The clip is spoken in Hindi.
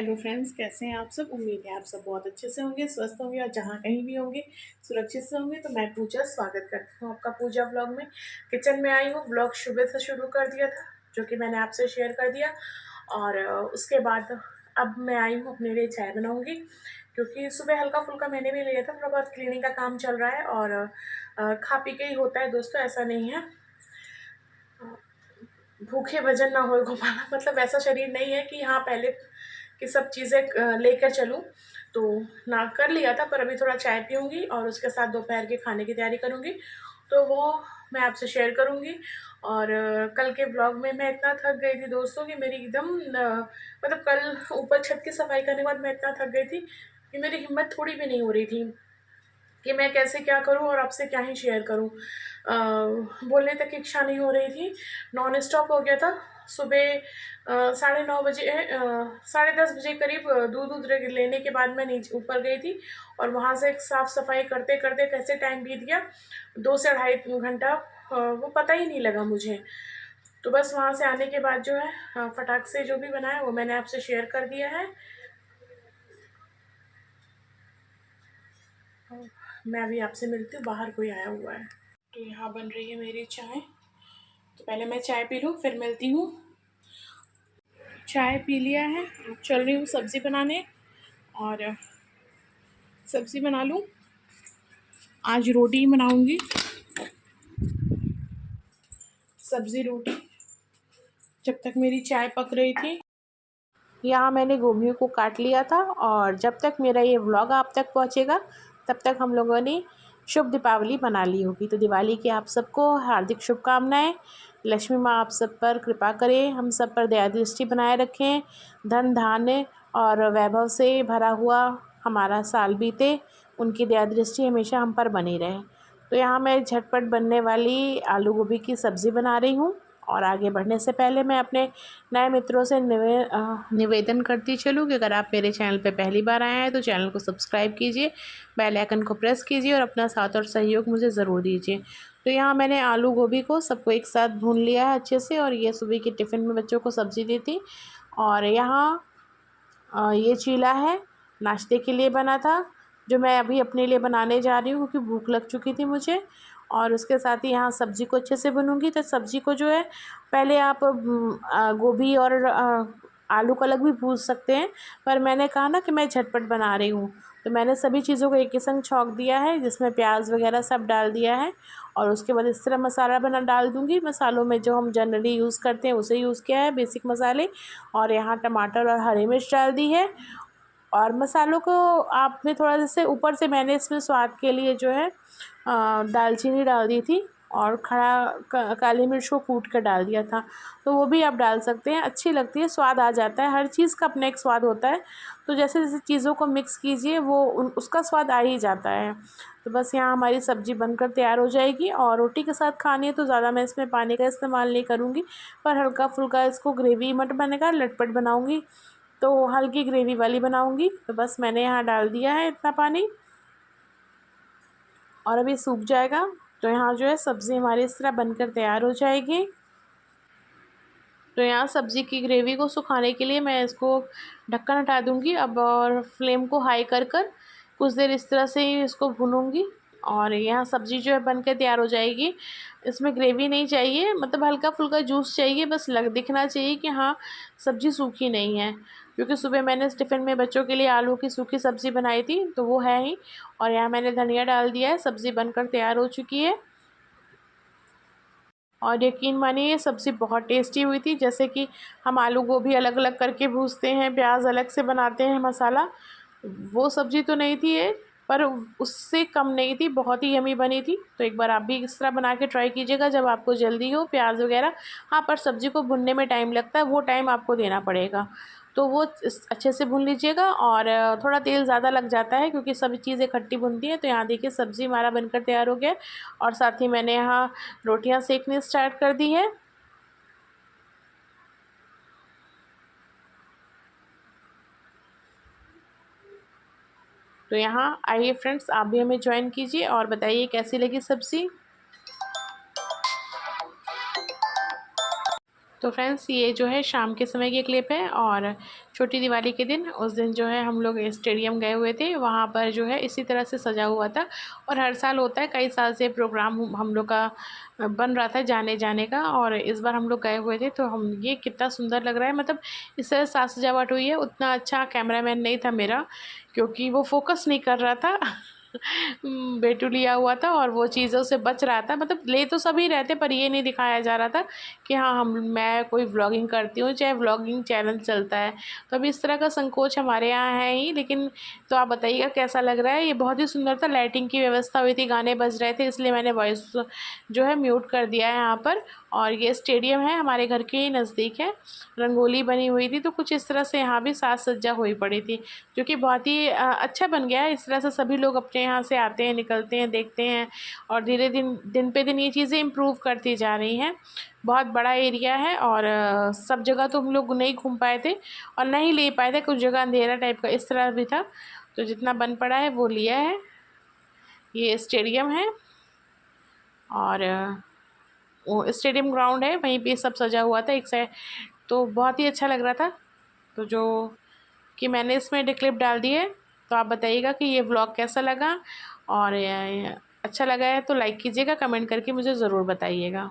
हेलो फ्रेंड्स, कैसे हैं आप सब। उम्मीद है आप सब बहुत अच्छे से होंगे, स्वस्थ होंगे और जहाँ कहीं भी होंगे सुरक्षित से होंगे। तो मैं पूजा स्वागत करती हूँ आपका पूजा ब्लॉग में। किचन में आई हूँ, ब्लॉग सुबह से शुरू कर दिया था जो कि मैंने आपसे शेयर कर दिया। और उसके बाद अब मैं आई हूँ, अपने लिए चाय बनाऊँगी क्योंकि सुबह हल्का फुल्का मैंने भी लिया था, थोड़ा बहुत क्लीनिंग का काम चल रहा है। और खा पी के ही होता है दोस्तों, ऐसा नहीं है भूखे भजन ना होए घुमाना, मतलब ऐसा शरीर नहीं है कि हाँ पहले कि सब चीज़ें लेकर चलूँ। तो ना कर लिया था, पर अभी थोड़ा चाय पीऊँगी और उसके साथ दोपहर के खाने की तैयारी करूँगी, तो वो मैं आपसे शेयर करूँगी। और कल के ब्लॉग में मैं इतना थक गई थी दोस्तों कि मेरी एकदम मतलब कल ऊपर छत की सफाई करने के बाद मैं इतना थक गई थी कि मेरी हिम्मत थोड़ी भी नहीं हो रही थी कि मैं कैसे क्या करूं और आपसे क्या ही शेयर करूं। बोलने तक की इच्छा नहीं हो रही थी, नॉन स्टॉप हो गया था। सुबह 9:30 बजे 10:30 बजे करीब दूध लेने के बाद मैं नीचे ऊपर गई थी और वहाँ से साफ़ सफाई करते करते कैसे टाइम बीत गया, 2 से 2.5 घंटा वो पता ही नहीं लगा मुझे। तो बस वहाँ से आने के बाद जो है फटाक से जो भी बनाया वो मैंने आपसे शेयर कर दिया है। मैं अभी आपसे मिलती हूँ, बाहर कोई आया हुआ है। तो यहाँ बन रही है मेरी चाय, तो पहले मैं चाय पी लूँ फिर मिलती हूँ। चाय पी लिया है, चल रही हूँ सब्ज़ी बनाने और सब्ज़ी बना लूँ। आज रोटी बनाऊँगी, सब्ज़ी रोटी। जब तक मेरी चाय पक रही थी यहाँ मैंने गोभियों को काट लिया था, और जब तक मेरा ये व्लॉग आप तक पहुँचेगा तब तक हम लोगों ने शुभ दीपावली मना ली होगी। तो दिवाली की आप सबको हार्दिक शुभकामनाएं। लक्ष्मी माँ आप सब पर कृपा करें, हम सब पर दया दृष्टि बनाए रखें, धन धान्य और वैभव से भरा हुआ हमारा साल बीते, उनकी दया दृष्टि हमेशा हम पर बनी रहे। तो यहाँ मैं झटपट बनने वाली आलू गोभी की सब्ज़ी बना रही हूँ। और आगे बढ़ने से पहले मैं अपने नए मित्रों से निवेदन करती चलूँ कि अगर आप मेरे चैनल पे पहली बार आए हैं तो चैनल को सब्सक्राइब कीजिए, बेल आइकन को प्रेस कीजिए और अपना साथ और सहयोग मुझे ज़रूर दीजिए। तो यहाँ मैंने आलू गोभी को सबको एक साथ भून लिया है अच्छे से, और ये सुबह के टिफ़िन में बच्चों को सब्ज़ी दी थी। और यहाँ ये चीला है, नाश्ते के लिए बना था, जो मैं अभी अपने लिए बनाने जा रही हूँ क्योंकि भूख लग चुकी थी मुझे। और उसके साथ ही यहाँ सब्ज़ी को अच्छे से भूनूंगी। तो सब्ज़ी को जो है पहले आप गोभी और आलू को अलग भी भून सकते हैं, पर मैंने कहा ना कि मैं झटपट बना रही हूँ, तो मैंने सभी चीज़ों को एक ही संग छौंक दिया है, जिसमें प्याज वगैरह सब डाल दिया है। और उसके बाद इस तरह मसाला बना डाल दूँगी। मसालों में जो हम जनरली यूज़ करते हैं उसे यूज़ किया है, बेसिक मसाले। और यहाँ टमाटर और हरी मिर्च डाल दी है। और मसालों को आपने थोड़ा जैसे ऊपर से मैंने इसमें स्वाद के लिए जो है दालचीनी डाल दी थी, और काली मिर्च को कूट कर डाल दिया था, तो वो भी आप डाल सकते हैं, अच्छी लगती है, स्वाद आ जाता है। हर चीज़ का अपना एक स्वाद होता है, तो जैसे जैसे चीज़ों को मिक्स कीजिए वो उसका स्वाद आ ही जाता है। तो बस यहाँ हमारी सब्ज़ी बनकर तैयार हो जाएगी, और रोटी के साथ खानी है तो ज़्यादा मैं इसमें पानी का इस्तेमाल नहीं करूँगी, पर हल्का फुल्का इसको ग्रेवी मट बनेगा, लटपट बनाऊँगी, तो हल्की ग्रेवी वाली बनाऊँगी। तो बस मैंने यहाँ डाल दिया है इतना पानी, और अभी सूख जाएगा। तो यहाँ जो है सब्ज़ी हमारी इस तरह बनकर तैयार हो जाएगी। तो यहाँ सब्ज़ी की ग्रेवी को सुखाने के लिए मैं इसको ढक्कन हटा दूँगी अब, और फ्लेम को हाई कर कर कुछ देर इस तरह से ही इसको भूनूँगी। और यहाँ सब्ज़ी जो है बन के तैयार हो जाएगी। इसमें ग्रेवी नहीं चाहिए, मतलब हल्का फुल्का जूस चाहिए, बस दिखना चाहिए कि हाँ सब्ज़ी सूखी नहीं है, क्योंकि सुबह मैंने इस टिफ़िन में बच्चों के लिए आलू की सूखी सब्ज़ी बनाई थी, तो वो है ही। और यहाँ मैंने धनिया डाल दिया है, सब्ज़ी बनकर तैयार हो चुकी है। और यकीन मानिए ये सब्ज़ी बहुत टेस्टी हुई थी। जैसे कि हम आलू गोभी अलग अलग करके भूनते हैं, प्याज अलग से बनाते हैं मसाला, वो सब्ज़ी तो नहीं थी ये, पर उससे कम नहीं थी, बहुत ही यमी बनी थी। तो एक बार आप भी इस तरह बना के ट्राई कीजिएगा जब आपको जल्दी हो प्याज वगैरह। हाँ, पर सब्ज़ी को भुनने में टाइम लगता है, वो टाइम आपको देना पड़ेगा। तो वो अच्छे से भून लीजिएगा, और थोड़ा तेल ज़्यादा लग जाता है क्योंकि सभी चीज़ें खट्टी भुनती हैं। तो यहाँ देखिए सब्ज़ी हमारा बनकर तैयार हो गया, और साथ ही मैंने यहाँ रोटियां सेकनी स्टार्ट कर दी है। तो यहाँ आइए फ्रेंड्स, आप भी हमें ज्वाइन कीजिए और बताइए कैसी लगी सब्ज़ी। तो तो फ्रेंड्स ये जो है शाम के समय की क्लिप है और छोटी दिवाली के दिन, उस दिन जो है हम लोग स्टेडियम गए हुए थे। वहाँ पर जो है इसी तरह से सजा हुआ था और हर साल होता है, कई साल से प्रोग्राम हम लोग का बन रहा था जाने का, और इस बार हम लोग गए हुए थे। तो हम ये कितना सुंदर लग रहा है, मतलब इस तरह साज सजावट हुई है। उतना अच्छा कैमरामैन नहीं था मेरा, क्योंकि वो फोकस नहीं कर रहा था बेटू लिया हुआ था और वो चीज़ों से बच रहा था। मतलब ले तो सभी रहते, पर ये नहीं दिखाया जा रहा था कि हाँ मैं कोई व्लॉगिंग करती हूँ, चाहे व्लॉगिंग चैनल चलता है। तो अभी इस तरह का संकोच हमारे यहाँ है ही, लेकिन तो आप बताइएगा कैसा लग रहा है। ये बहुत ही सुंदर था, लाइटिंग की व्यवस्था हुई थी, गाने बज रहे थे, इसलिए मैंने वॉइस जो है म्यूट कर दिया है यहाँ पर। और ये स्टेडियम है, हमारे घर के ही नज़दीक है। रंगोली बनी हुई थी, तो कुछ इस तरह से यहाँ भी साज सज्जा हुई पड़ी थी, जो कि बहुत ही अच्छा बन गया है। इस तरह से सभी लोग अपने यहाँ से आते हैं, निकलते हैं, देखते हैं, और धीरे दिन पे दिन ये चीज़ें इम्प्रूव करती जा रही हैं। बहुत बड़ा एरिया है और सब जगह तो हम लोग नहीं घूम पाए थे और नहीं ले पाए थे, कुछ जगह अंधेरा टाइप का इस तरह भी था। तो जितना बन पड़ा है वो लिया है। ये स्टेडियम है और वो स्टेडियम ग्राउंड है, वहीं पे सब सजा हुआ था एक साइड। तो बहुत ही अच्छा लग रहा था। तो जो कि मैंने इसमें क्लिप डाल दी है। तो आप बताइएगा कि ये व्लॉग कैसा लगा, और अच्छा लगा है तो लाइक कीजिएगा, कमेंट करके मुझे ज़रूर बताइएगा।